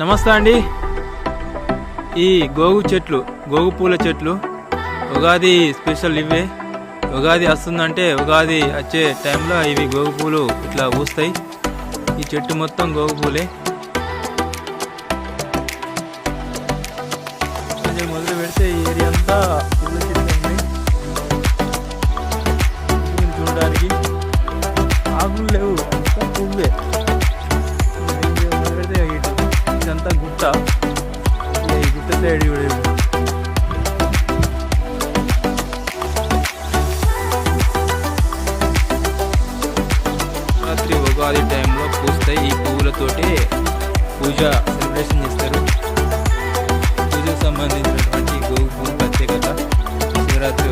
నమస్తే అండి. ఈ గోగు పూల చెట్లు ఉగాది స్పెషల్ ఇవే. ఉగాది వస్తుందంటే ఉగాది వచ్చే టైంలో ఇవి గోగు పూలు ఇట్లా పూస్తాయి. ఈ చెట్టు మొత్తం గోగు పూలే. మొదలు పెడితే ఈ ఏరియా అంతా పూల చెట్లు ఉన్నాయి. చూడడానికి ఆకులు లేవు, పువ్వే. మొదలు పెడితే ఇదంతా గుట్ట. ఈ గుట్ట సైడ్ రాత్రి ఉగాది టైంలో పూస్తాయి. ఈ పువ్వులతోటి పూజ సెలబ్రేషన్ చేస్తారు. పూజకు సంబంధించినటువంటి గోగు పువ్వు ప్రత్యేకత శివరాత్రి